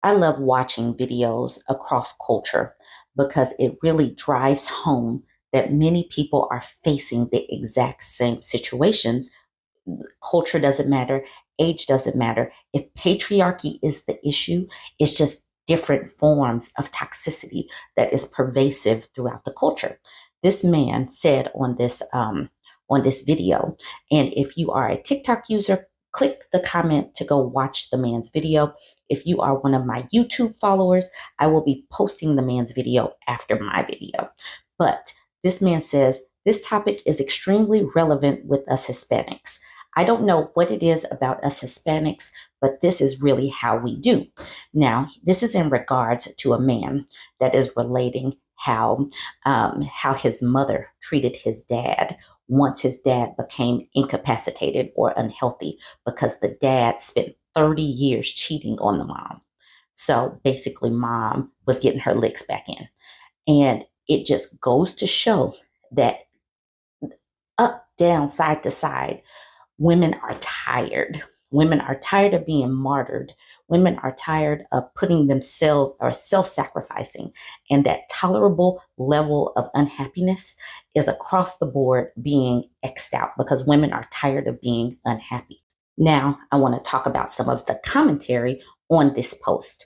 I love watching videos across culture because it really drives home that many people are facing the exact same situations. Culture doesn't matter, age doesn't matter. If patriarchy is the issue, it's just different forms of toxicity that is pervasive throughout the culture. This man said on this video, and if you are a TikTok user, click the comment to go watch the man's video. If you are one of my YouTube followers, I will be posting the man's video after my video. But this man says this topic is extremely relevant with us Hispanics. I don't know what it is about us Hispanics, but this is really how we do. Now, this is in regards to a man that is relating how his mother treated his dad once his dad became incapacitated or unhealthy because the dad spent 30 years cheating on the mom. So basically, mom was getting her licks back in. And it just goes to show that up, down, side to side, women are tired. Women are tired of being martyred. Women are tired of putting themselves or self sacrificing. And that tolerable level of unhappiness is across the board being X'd out because women are tired of being unhappy. Now, I want to talk about some of the commentary on this post.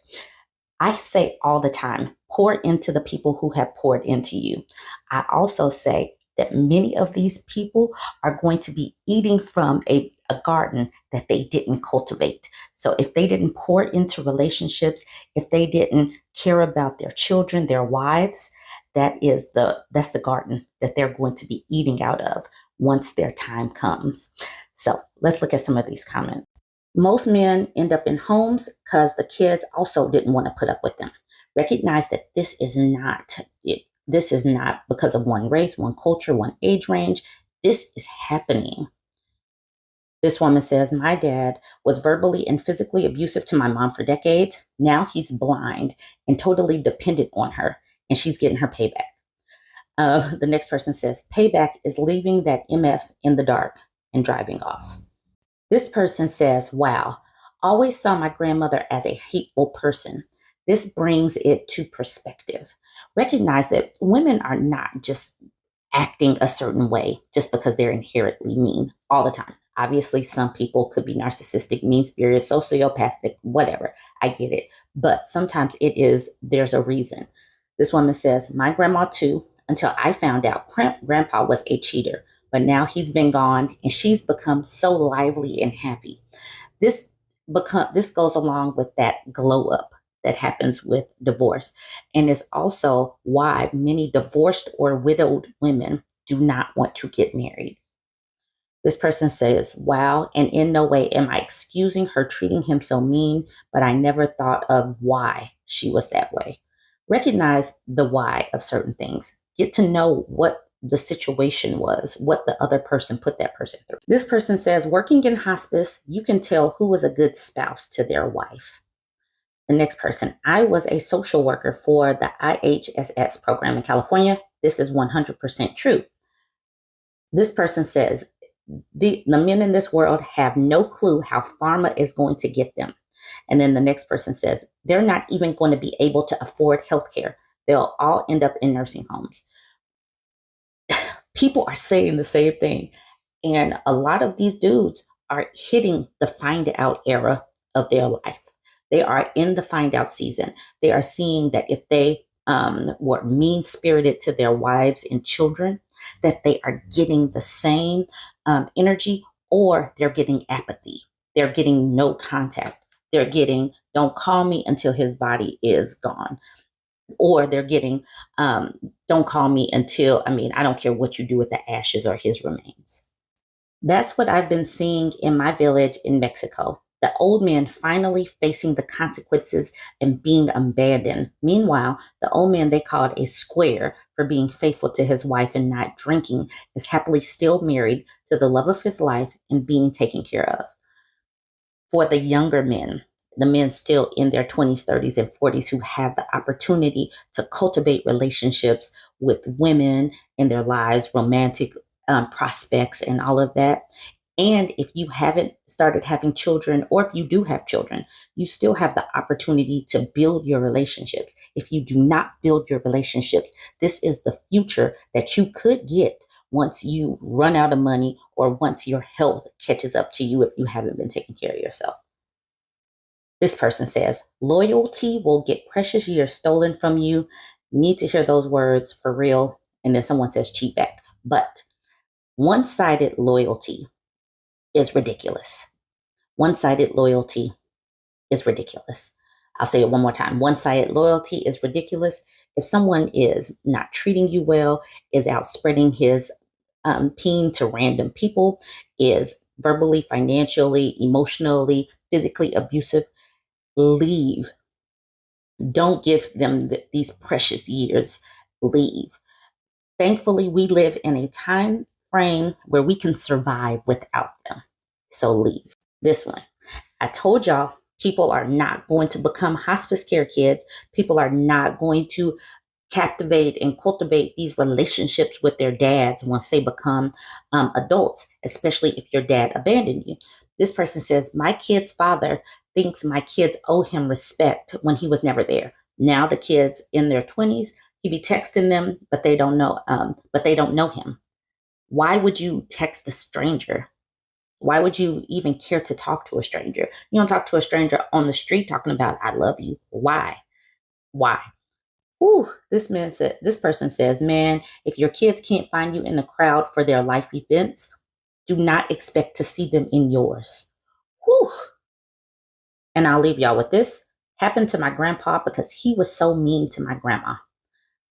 I say all the time, pour into the people who have poured into you. I also say that many of these people are going to be eating from a garden that they didn't cultivate. So if they didn't pour into relationships, if they didn't care about their children, their wives, that's the garden that they're going to be eating out of once their time comes. So let's look at some of these comments. Most men end up in homes because the kids also didn't want to put up with them. Recognize that this is not it. This is not because of one race, one culture, one age range. This is happening. This woman says, my dad was verbally and physically abusive to my mom for decades. Now he's blind and totally dependent on her, and she's getting her payback. The next person says, payback is leaving that MF in the dark and driving off. This person says, wow, always saw my grandmother as a hateful person. This brings it to perspective. Recognize that women are not just acting a certain way just because they're inherently mean all the time. Obviously, some people could be narcissistic, mean-spirited, sociopathic, whatever. I get it. But sometimes there's a reason. This woman says, my grandma too, until I found out grandpa was a cheater. But now he's been gone and she's become so lively and happy. This goes along with that glow up that happens with divorce. And is also why many divorced or widowed women do not want to get married. This person says, wow, and in no way am I excusing her treating him so mean, but I never thought of why she was that way. Recognize the why of certain things. Get to know what the situation was, what the other person put that person through. This person says, working in hospice, you can tell who was a good spouse to their wife. The next person, I was a social worker for the IHSS program in California. This is 100% true. This person says, the men in this world have no clue how pharma is going to get them. And then the next person says, they're not even going to be able to afford healthcare. They'll all end up in nursing homes. People are saying the same thing. And a lot of these dudes are hitting the find out era of their life. They are in the find out season. They are seeing that if they were mean spirited to their wives and children, that they are getting the same energy, or they're getting apathy. They're getting no contact. They're getting, don't call me until his body is gone. Or they're getting, don't call me until, I don't care what you do with the ashes or his remains. That's what I've been seeing in my village in Mexico. The old man finally facing the consequences and being abandoned. Meanwhile, the old man they called a square for being faithful to his wife and not drinking is happily still married to the love of his life and being taken care of. For the younger men, the men still in their 20s, 30s, and 40s who have the opportunity to cultivate relationships with women in their lives, romantic prospects, and all of that, And if you haven't started having children, or if you do have children, you still have the opportunity to build your relationships. If you do not build your relationships, this is the future that you could get once you run out of money or once your health catches up to you if you haven't been taking care of yourself. This person says, loyalty will get precious years stolen from you. Need to hear those words for real. And then someone says, cheat back. But one sided loyalty is ridiculous. One sided loyalty is ridiculous. I'll say it one more time. One sided loyalty is ridiculous. If someone is not treating you well, is out spreading his peen to random people, is verbally, financially, emotionally, physically abusive, leave. Don't give them these precious years. Leave. Thankfully, we live in a time frame where we can survive without them. So leave. This one. I told y'all, people are not going to become hospice care kids. People are not going to captivate and cultivate these relationships with their dads once they become adults, especially if your dad abandoned you. This person says, my kid's father thinks my kids owe him respect when he was never there. Now the kids in their 20s, he be texting them, but they don't know him. Why would you text a stranger? Why would you even care to talk to a stranger? You don't talk to a stranger on the street talking about I love you. Why? Why? Ooh, this person says, man, if your kids can't find you in a crowd for their life events, do not expect to see them in yours. Whew. And I'll leave y'all with this. Happened to my grandpa because he was so mean to my grandma.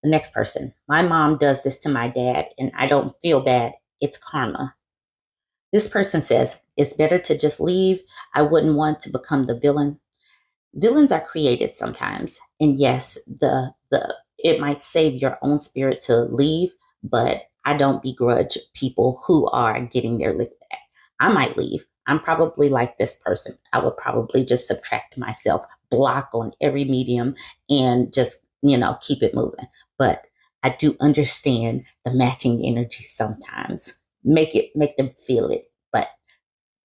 The next person, my mom does this to my dad, and I don't feel bad. It's karma. This person says, it's better to just leave. I wouldn't want to become the villain. Villains are created sometimes. And yes, the it might save your own spirit to leave, but I don't begrudge people who are getting their lick back. I might leave. I'm probably like this person. I would probably just subtract myself, block on every medium, and just, keep it moving. But I do understand the matching energy sometimes. Make them feel it. But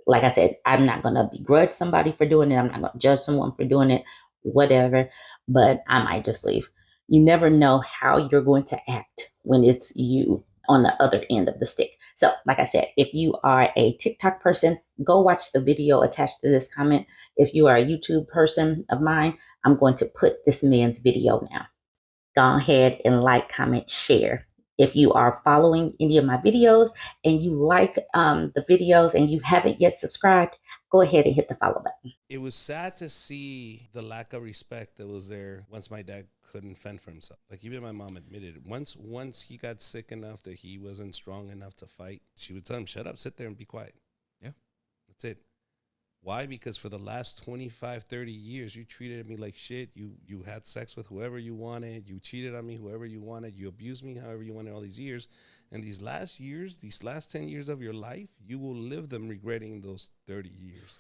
like I said, I'm not going to begrudge somebody for doing it. I'm not going to judge someone for doing it, whatever, but I might just leave. You never know how you're going to act when it's you on the other end of the stick. So, like I said, if you are a TikTok person, go watch the video attached to this comment. If you are a YouTube person of mine, I'm going to put this man's video now. Go ahead and like, comment, share. If you are following any of my videos and you like the videos and you haven't yet subscribed, go ahead and hit the follow button. It was sad to see the lack of respect that was there once my dad couldn't fend for himself. Like even my mom admitted it. Once he got sick enough that he wasn't strong enough to fight, she would tell him, shut up, sit there and be quiet. Yeah. That's it. Why? Because for the last 25, 30 years, you treated me like shit. You had sex with whoever you wanted. You cheated on me, whoever you wanted. You abused me however you wanted all these years. And these last years, these last 10 years of your life, you will live them regretting those 30 years.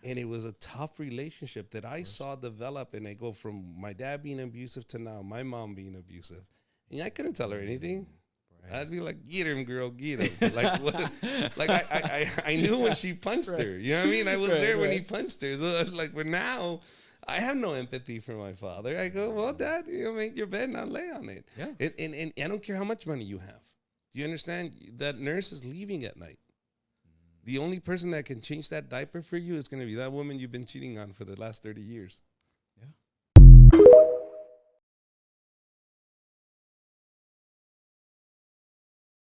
And it was a tough relationship that I saw develop, and I go from my dad being abusive to now my mom being abusive. And I couldn't tell her anything. Right. I'd be like, get him, girl, get him. Like what? Like I knew when she punched her. You know what I mean? I was there when he punched her. So like, but now I have no empathy for my father. I go, well, Dad, make your bed and I'll lay on it. Yeah. And I don't care how much money you have. Do you understand? That nurse is leaving at night. The only person that can change that diaper for you is going to be that woman you've been cheating on for the last 30 years.